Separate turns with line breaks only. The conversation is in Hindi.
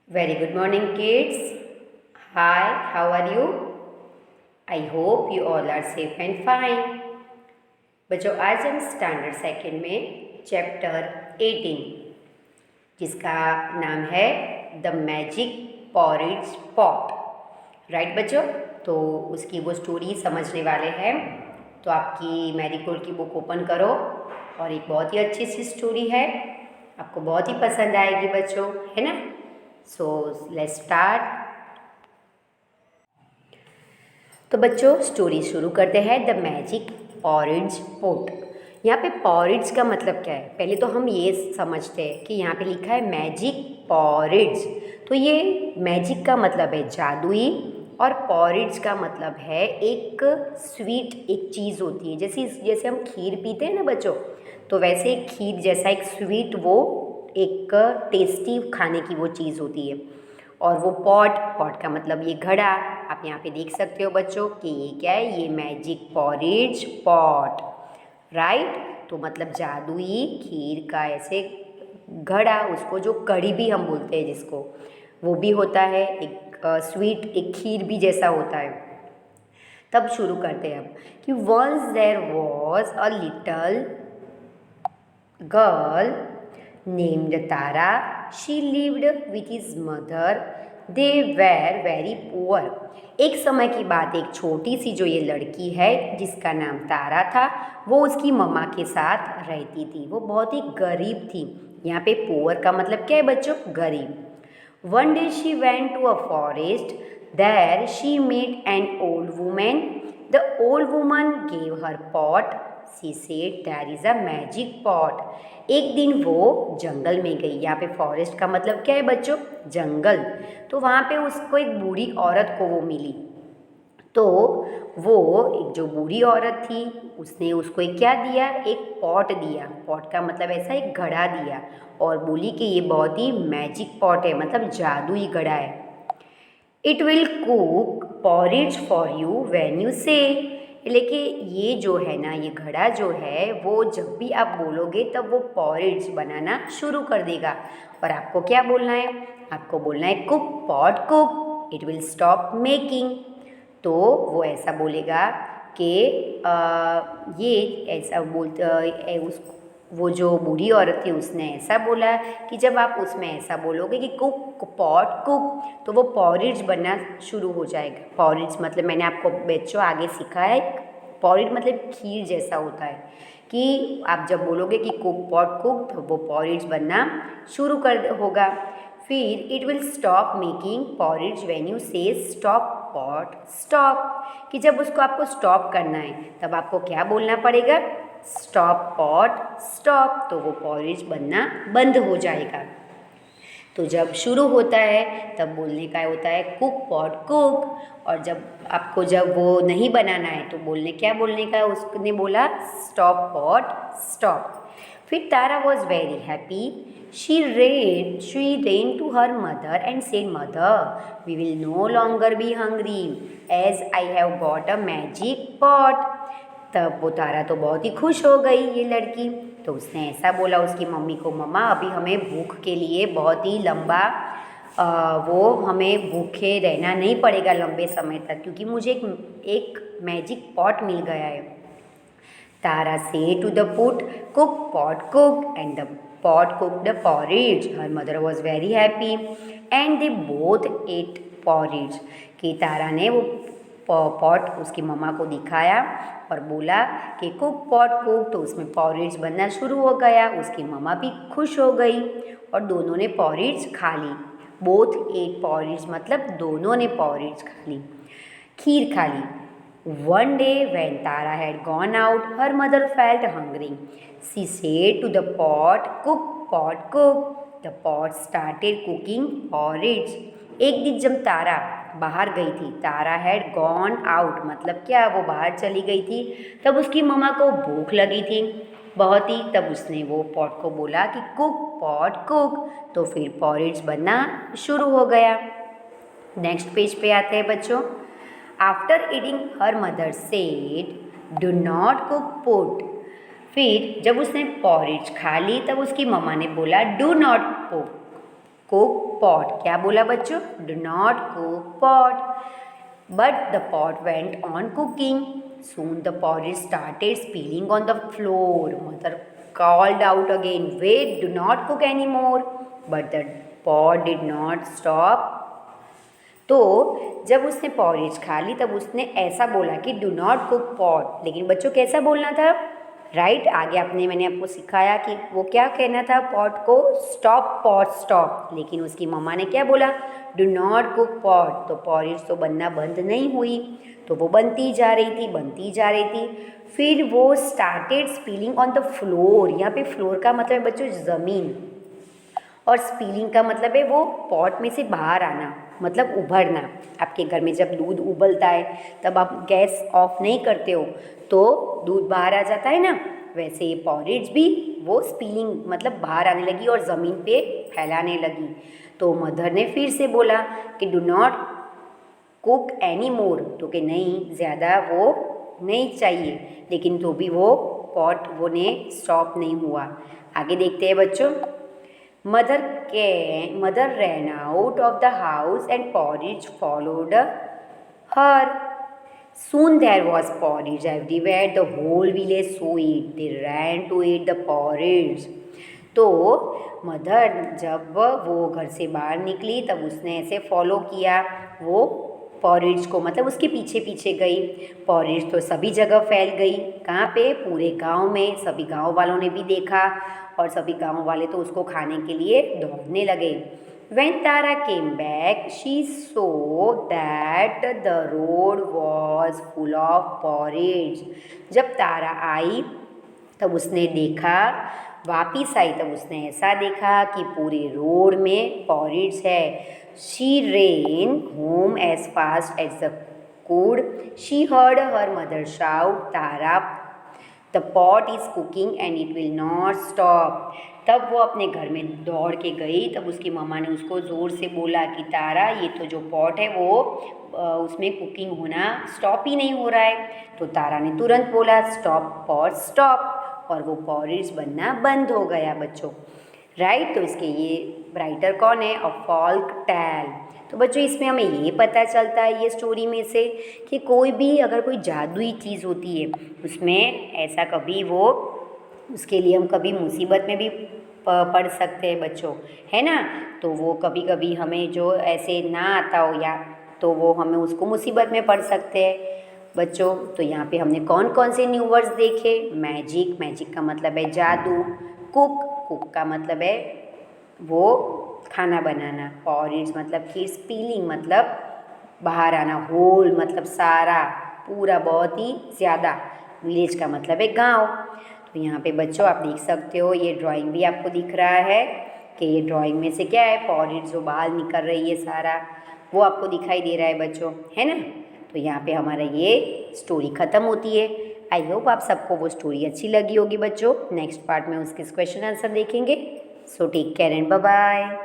Very good morning, kids. Hi, how are you? I hope you all are safe and fine. बच्चों आज हम स्टैंडर्ड सेकेंड में चैप्टर 18 जिसका नाम है the magic porridge pot. Right बच्चों, तो उसकी वो स्टोरी समझने वाले हैं। तो आपकी मैरीगोल्ड की बुक ओपन करो और एक बहुत ही अच्छी सी स्टोरी है, आपको बहुत ही पसंद आएगी बच्चों, है ना। So let's start. तो बच्चों स्टोरी शुरू करते हैं द मैजिक पॉरेज पॉट। यहाँ पे पॉरेज का मतलब क्या है, पहले तो हम ये समझते हैं कि यहाँ पे लिखा है मैजिक पॉरेज। तो ये मैजिक का मतलब है जादुई और पॉरेज का मतलब है एक स्वीट एक चीज़ होती है, जैसे हम खीर पीते हैं ना बच्चों, तो वैसे एक खीर जैसा एक स्वीट वो एक टेस्टी खाने की वो चीज़ होती है। और वो पॉट पॉट का मतलब ये घड़ा, आप यहाँ पे देख सकते हो बच्चों कि ये क्या है, ये मैजिक पॉरेज पॉट। राइट, तो मतलब जादुई खीर का ऐसे घड़ा, उसको जो कढ़ी भी हम बोलते हैं जिसको, वो भी होता है एक स्वीट, एक खीर भी जैसा होता है। तब शुरू करते हैं अब कि once there was a little girl named Tara. She lived with his mother. They were very poor. एक समय की बात, एक छोटी सी जो ये लड़की है जिसका नाम तारा था, वो उसकी मम्मा के साथ रहती थी। वो बहुत ही गरीब थी। यहाँ पे पुअर का मतलब क्या है बच्चों, गरीब। One day she went to a forest. There she met an old woman. The old woman gave her pot. She said there is a magic pot. एक दिन वो जंगल में गई। यहाँ पे फॉरेस्ट का मतलब क्या है बच्चों, जंगल। तो वहाँ पे उसको एक बूढ़ी औरत को वो मिली। तो वो एक जो बूढ़ी औरत थी उसने उसको एक क्या दिया, एक पॉट दिया। पॉट का मतलब ऐसा एक घड़ा दिया और बोली कि ये बहुत ही मैजिक पॉट है, मतलब जादुई घड़ा है। It will cook porridge for you when you से। लेकिन ये जो है ना, ये घड़ा जो है वो जब भी आप बोलोगे तब वो पॉरेज बनाना शुरू कर देगा। और आपको क्या बोलना है, आपको बोलना है cook pot cook, it will stop making. तो वो ऐसा बोलेगा कि ये ऐसा बोलते उस वो जो बूढ़ी औरत थी उसने ऐसा बोला कि जब आप उसमें ऐसा बोलोगे कि कुक पॉट कुक, तो वो पॉरेज बनना शुरू हो जाएगा। पॉरेज मतलब मैंने आपको बच्चों आगे सिखाया है, पॉरेज मतलब खीर जैसा होता है कि आप जब बोलोगे कि कुक पॉट कुक तो वो पॉरेज बनना शुरू कर होगा। फिर it will stop making porridge when you से स्टॉप पॉट स्टॉप, कि जब उसको आपको स्टॉप करना है तब आपको क्या बोलना पड़ेगा, स्टॉप पॉट स्टॉप, तो वो पॉरेज बनना बंद हो जाएगा। तो जब शुरू होता है तब बोलने का होता है कुक पॉट कुक, और जब वो नहीं बनाना है तो क्या बोलने का, उसने बोला स्टॉप पॉट स्टॉप। फिर Tara was very happy. She ran to her mother and said mother we will no longer be hungry as I have got a magic pot. तब वो तारा तो बहुत ही खुश हो गई ये लड़की। तो उसने ऐसा बोला उसकी मम्मी को, मम्मा अभी हमें भूख के लिए बहुत ही लंबा वो हमें भूखे रहना नहीं पड़ेगा लंबे समय तक, क्योंकि मुझे एक मैजिक पॉट मिल गया है. तारा से to the put cook pot cook and the pot cooked the porridge. Her mother was very happy and they both ate porridge. कि तारा ने वो पॉट उसकी मम्मा को दिखाया और बोला कि कुक पॉट कुक, तो उसमें पॉरेज बनना शुरू हो गया। उसकी मम्मा भी खुश हो गई और दोनों ने पॉरेज खा ली। बोथ एट पॉरेज मतलब दोनों ने पॉरेज खा ली, खीर खा ली। One day when Tara had gone out, her mother felt hungry. She said to the pot, cook, pot, cook. The pot started cooking porridge. एक दिन जब तारा बाहर गई थी, तारा हैड गॉन आउट मतलब क्या, वो बाहर चली गई थी, तब उसकी मम्मा को भूख लगी थी बहुत ही। तब उसने वो पॉट को बोला कि कुक पॉट कुक, तो फिर पॉरेज बनना शुरू हो गया। नेक्स्ट पेज पे आते हैं बच्चों। After eating her mother said do not cook put. फिर जब उसने पॉरेज खा ली तब उसकी मम्मा ने बोला do not cook cook pot, क्या बोला बच्चों? Do not cook pot. But the pot went on cooking. Soon the porridge started spilling on the floor. Mother called out again, wait, do not cook anymore. But the pot did not stop. तो जब उसने पॉरेज खा ली तब उसने ऐसा बोला कि डू नॉट कुक पॉट. लेकिन बच्चों कैसा बोलना था? राइट, आगे मैंने आपको सिखाया कि वो क्या कहना था पॉट को? Stop pot stop. लेकिन उसकी मम्मा ने क्या बोला? Do not cook pot. तो पॉरेज तो बनना बंद नहीं हुई, तो वो बनती जा रही थी. फिर वो started spilling on the floor. यहाँ पे फ्लोर का मतलब है बच्चों ज़मीन, और स्पिलिंग का मतलब है वो पॉट में से बाहर आना, मतलब उभरना. आपके घर में जब दूध उबलता है तब आप गैस ऑफ नहीं करते हो तो दूध बाहर आ जाता है ना, वैसे ये पॉरेज भी वो स्पिलिंग मतलब बाहर आने लगी और ज़मीन पे फैलाने लगी. तो मदर ने फिर से बोला कि do not cook any more. तो कि नहीं, ज़्यादा वो नहीं चाहिए. लेकिन तो भी वो पॉट वो ने स्टॉप नहीं हुआ. आगे देखते हैं बच्चों. Mother ran out of the house and porridge followed her. Soon there was porridge everywhere. The whole village saw it. They ran to eat the porridge. तो मदर जब वो घर से बाहर निकली तब उसने ऐसे फॉलो किया वो पॉरेज को, मतलब उसके पीछे पीछे गई. पॉरेज तो सभी जगह फैल गई. कहाँ पे? पूरे गांव में. सभी गांव वालों ने भी देखा और सभी गांव वाले तो उसको खाने के लिए दौड़ने लगे. When Tara came back, she saw that the road was full of porridge. जब तारा आई तब उसने देखा, वापिस आई तब उसने ऐसा देखा कि पूरे रोड में पॉरेज है. She ran home as fast as the could. She heard her mother shout, Tara, the pot is cooking and it will not stop. तब वो अपने घर में दौड़ के गई. तब उसकी मम्मा ने उसको ज़ोर से बोला कि तारा, ये तो जो पॉट है वो उसमें कुकिंग होना स्टॉप ही नहीं हो रहा है. तो तारा ने तुरंत बोला स्टॉप पॉट स्टॉप, और वो पॉरेज बनना बंद हो गया बच्चों. राइट, तो इसके ये राइटर कौन है? अ फॉल्क टेल. तो बच्चों इसमें हमें ये पता चलता है ये स्टोरी में से कि कोई भी अगर कोई जादुई चीज़ होती है उसमें ऐसा कभी वो उसके लिए हम कभी मुसीबत में भी पड़ सकते हैं बच्चों, है ना. तो वो कभी कभी हमें जो ऐसे ना आता हो या तो वो हमें उसको मुसीबत में पड़ सकते हैं बच्चों. तो यहाँ पे हमने कौन कौन से न्यू वर्ड्स देखे? मैजिक का मतलब है जादू. कुक का मतलब है वो खाना बनाना. पॉरेज मतलब खीर. स्पिलिंग मतलब बाहर आना. होल मतलब सारा, पूरा, बहुत ही ज़्यादा. विलेज का मतलब है गांव. तो यहाँ पे बच्चों आप देख सकते हो ये ड्राइंग भी आपको दिख रहा है कि ये ड्राइंग में से क्या है? पॉरेज जो बाहर निकल रही है सारा वो आपको दिखाई दे रहा है बच्चों, है ना. तो यहाँ पे हमारा ये स्टोरी ख़त्म होती है. आई होप आप सबको वो स्टोरी अच्छी लगी होगी बच्चों. नेक्स्ट पार्ट में उसके क्वेश्चन आंसर देखेंगे. So take care and bye bye.